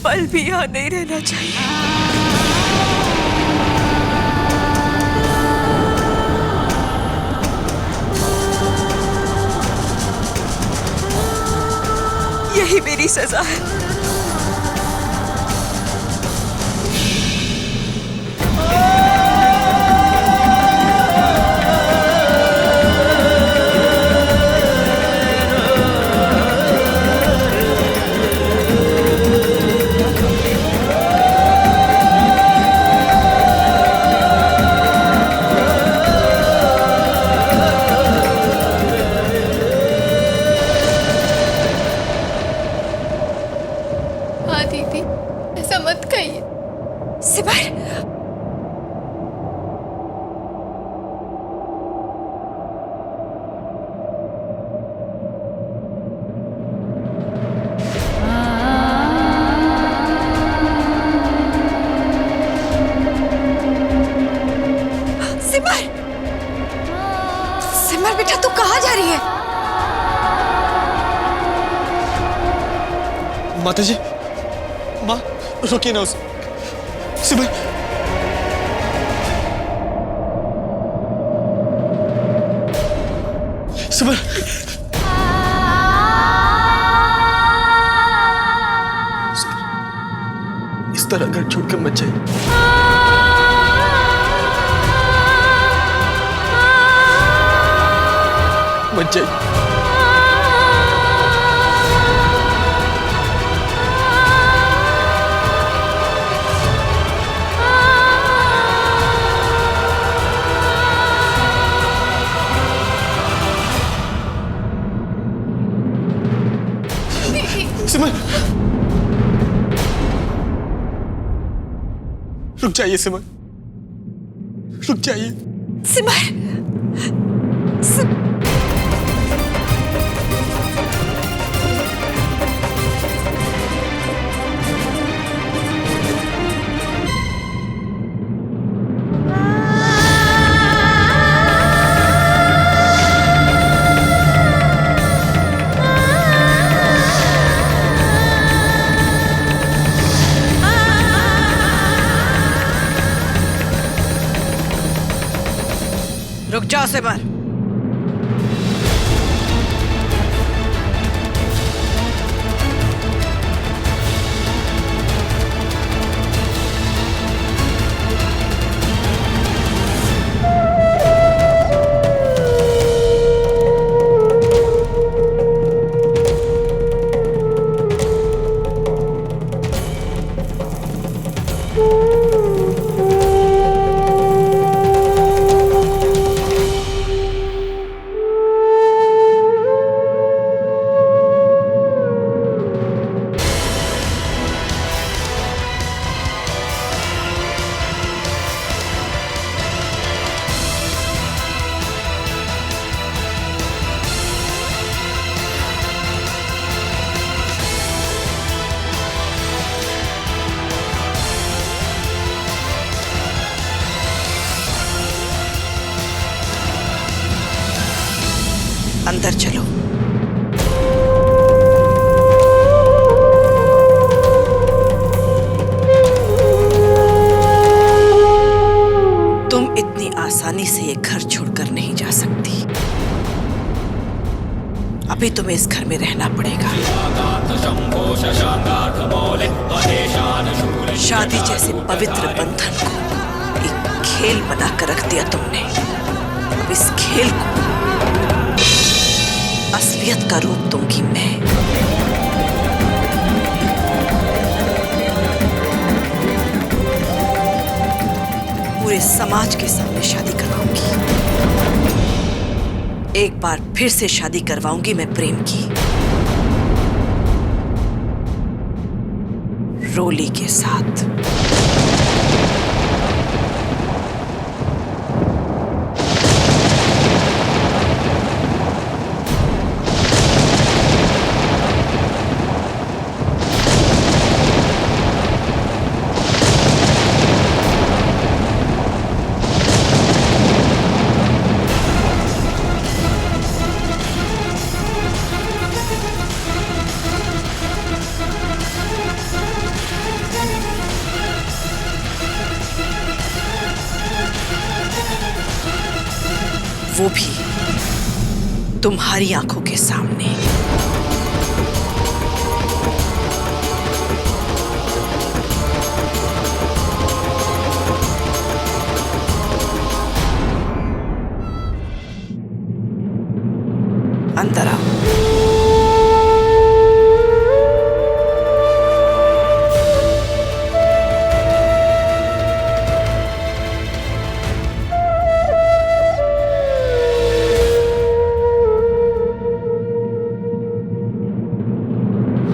पल भी यहाँ नहीं रहना चाहिए। यही मेरी सजा है। दीदी, ऐसा मत कहिए। सिमर, सिमर, सिमर बेटा तू कहाँ जा रही है? माताजी, माँ रोकिए ना उसे। सिमर, सिमर, इस तरह घर छोड़कर मत जाइए। मत जाइए। सिमर, रुक जाइए सिमर, रुक जाइए। सिमर, रुक जाओ सिमर। अंदर चलो। तुम इतनी आसानी से ये घर छोड़कर नहीं जा सकती। अभी तुम्हें इस घर में रहना पड़ेगा। शादी जैसे पवित्र बंधन को एक खेल बनाकर रख दिया तुमने। अब इस खेल को असलियत का रूप दूंगी मैं। पूरे समाज के सामने शादी करवाऊंगी। एक बार फिर से शादी करवाऊंगी मैं प्रेम की, रोली के साथ। वो भी तुम्हारी आंखों के सामने। अंदर आओ।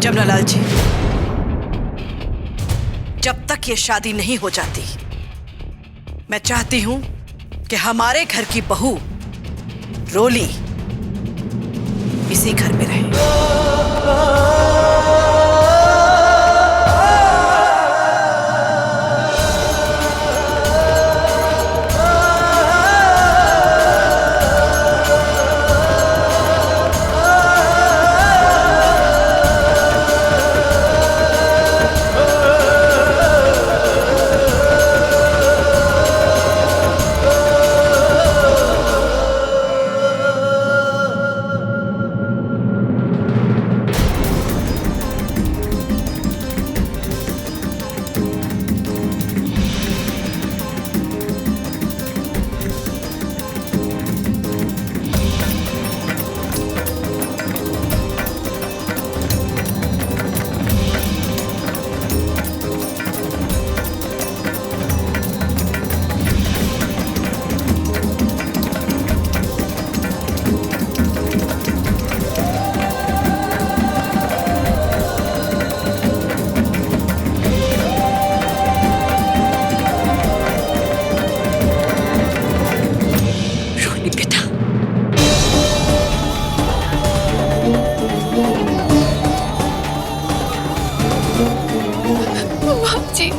जमनालाल जी, जब तक ये शादी नहीं हो जाती, मैं चाहती हूं कि हमारे घर की बहू रोली इसी घर में रहे। जी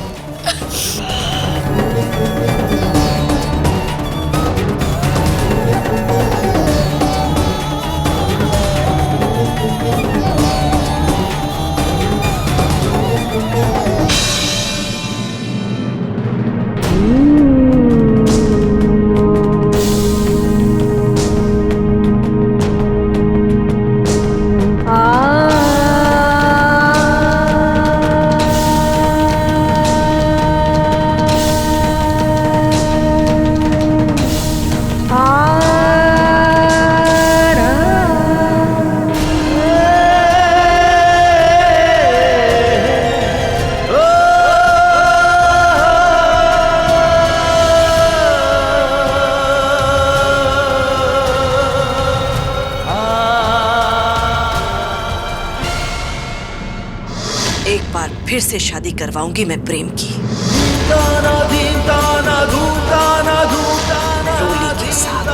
एक बार फिर से शादी करवाऊंगी मैं प्रेम की, रोली के साथ,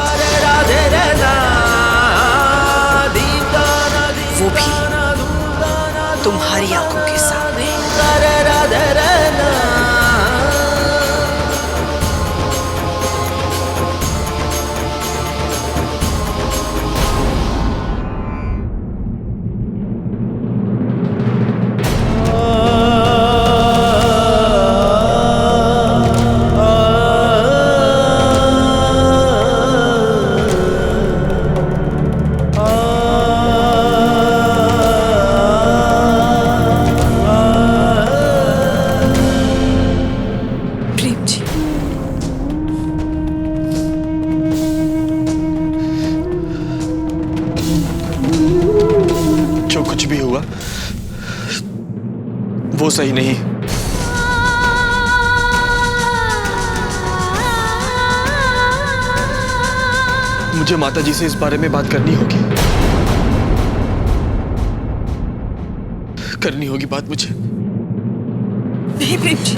वो भी तुम्हारी आंखों के सामने। जो कुछ भी हुआ वो सही नहीं। मुझे माताजी से इस बारे में बात करनी होगी, बात मुझे। नहीं प्रेम जी,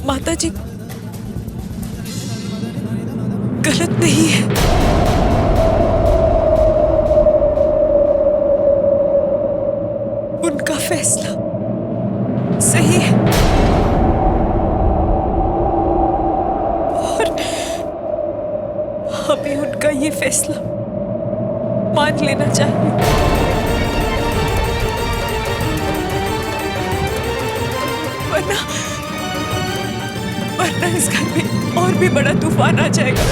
माताजी गलत नहीं है। उनका फैसला सही है और हमें उनका ये फैसला मान लेना चाहिए, वरना इस घर में और भी बड़ा तूफान आ जाएगा।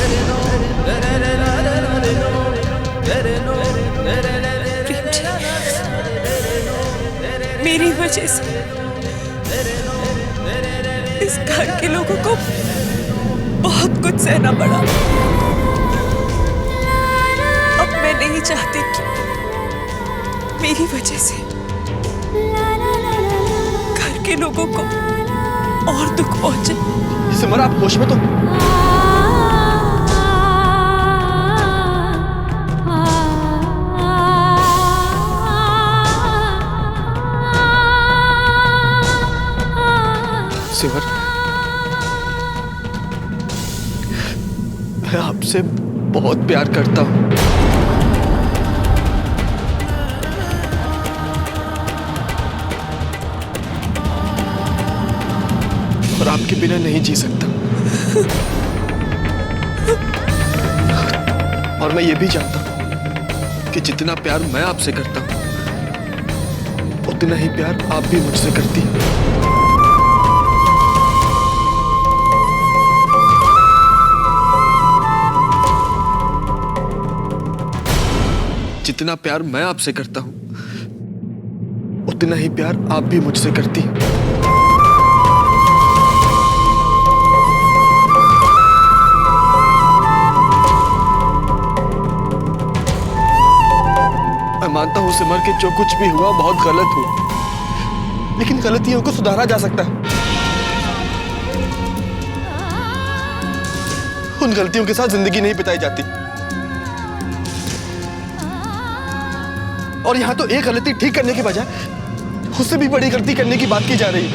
प्रेम जी, मेरी वजह से इस घर के लोगों को बहुत कुछ सहना पड़ा। अब मैं नहीं चाहती कि मेरी वजह से घर के लोगों को और दुख पहुंचे। सिमर, आप होश में तो? सिमर, मैं आपसे बहुत प्यार करता हूं और आपके बिना नहीं जी सकता। और मैं ये भी जानता हूं कि जितना प्यार मैं आपसे करता हूं उतना ही प्यार आप भी मुझसे करती हैं। जितना प्यार मैं आपसे करता हूं उतना ही प्यार आप भी मुझसे करती हैं। मैं मानता हूं सिमर कि जो कुछ भी हुआ बहुत गलत हुआ, लेकिन गलतियों को सुधारा जा सकता है। उन गलतियों के साथ जिंदगी नहीं बिताई जाती। और यहां तो एक गलती ठीक करने के बजाय उससे भी बड़ी गलती करने की बात की जा रही है।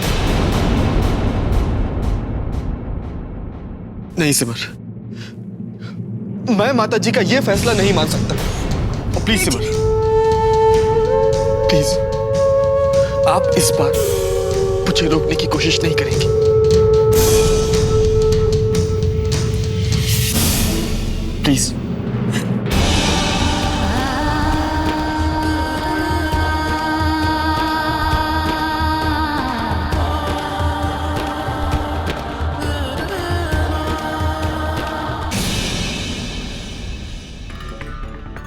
नहीं सिमर, मैं माता जी का यह फैसला नहीं मान सकता। और प्लीज सिमर, प्लीज आप इस बार मुझे रोकने की कोशिश नहीं करेंगी। प्लीज।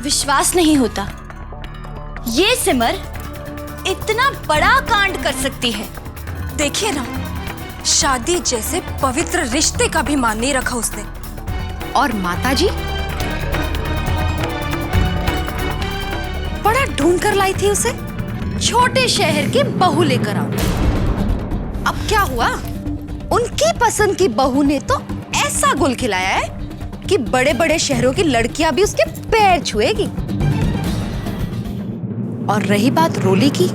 विश्वास नहीं होता ये सिमर इतना बड़ा कांड कर सकती है। देखिए ना, शादी जैसे पवित्र रिश्ते का भी मान नहीं रखा उसने। और माताजी बड़ा ढूंढ कर लाई थी उसे, छोटे शहर की बहू लेकर आओ। अब क्या हुआ, उनकी पसंद की बहू ने तो ऐसा गुल खिलाया है कि बड़े बड़े शहरों की लड़कियां भी उसके पैर छुएगी। और रही बात रोली की,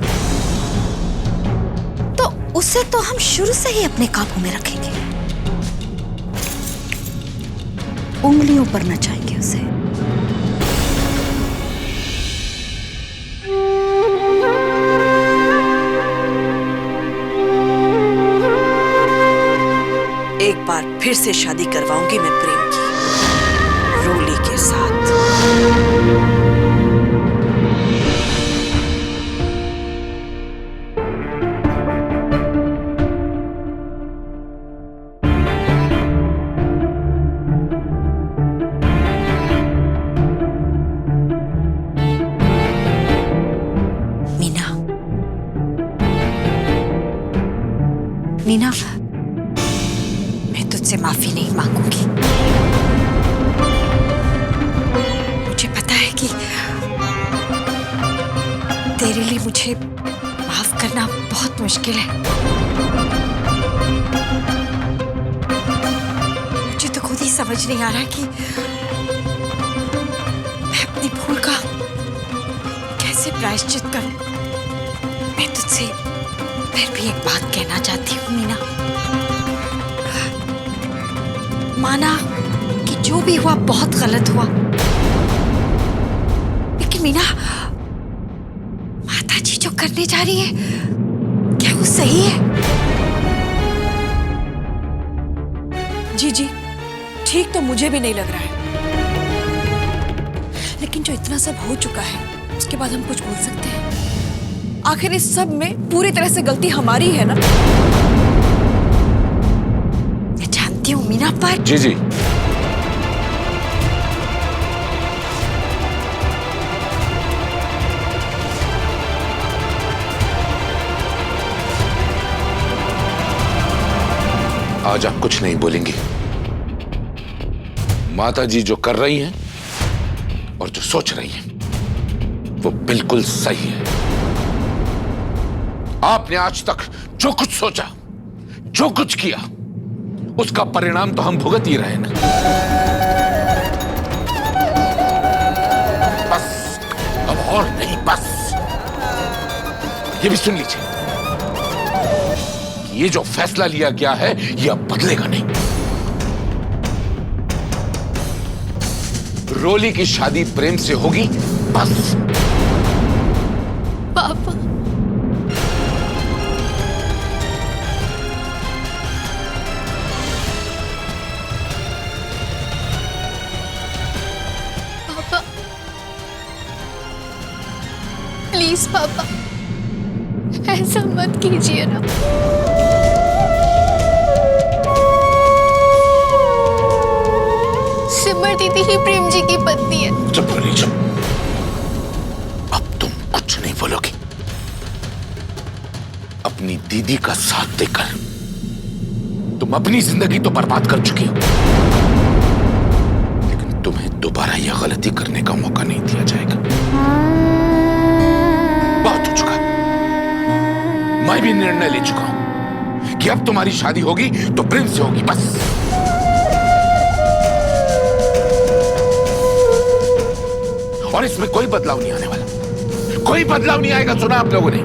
तो उसे तो हम शुरू से ही अपने काबू में रखेंगे, उंगलियों पर नचाएंगे उसे। एक बार फिर से शादी करवाऊंगी मैं प्रेम की, रोली के साथ। मीना, मैं तुझसे माफी नहीं मांगूंगी। मुझे पता है कि तेरे लिए मुझे माफ करना बहुत मुश्किल है। मुझे तो खुद ही समझ नहीं आ रहा कि मैं अपनी भूल का कैसे प्रायश्चित करूं। मैं तुझसे फिर भी एक बात कहना चाहती हूँ मीना। माना कि जो भी हुआ बहुत गलत हुआ, लेकिन मीना, माताजी जो करने जा रही है, क्या वो सही है? जी जी, ठीक तो मुझे भी नहीं लग रहा है, लेकिन जो इतना सब हो चुका है उसके बाद हम कुछ बोल सकते हैं? आखिर इस सब में पूरी तरह से गलती हमारी है ना? मैं जानती हूँ मीना, पर जी जी, आज आप कुछ नहीं बोलेंगी। माता जी जो कर रही हैं और जो सोच रही हैं वो बिल्कुल सही है। आपने आज तक जो कुछ सोचा, जो कुछ किया, उसका परिणाम तो हम भुगत ही रहे ना। बस, अब और नहीं, बस। ये भी सुन लीजिए, ये जो फैसला लिया गया है ये अब बदलेगा नहीं। रोली की शादी प्रेम से होगी, बस। पापा, पापा, प्लीज पापा, ऐसा मत कीजिए ना। सिमर दीदी ही प्रेम जी की पत्नी है। चुप रही, चुप। अब तुम कुछ नहीं बोलोगी। अपनी दीदी का साथ देकर तुम अपनी जिंदगी तो बर्बाद कर चुकी हो, लेकिन तुम्हें दोबारा यह गलती करने का मौका नहीं दिया जाएगा। बहुत हो चुका। मैं भी निर्णय ले चुका हूं कि अब तुम्हारी शादी होगी तो प्रेम से होगी, बस। और इसमें कोई बदलाव नहीं आने वाला, कोई बदलाव नहीं आएगा। सुना आप लोगों ने?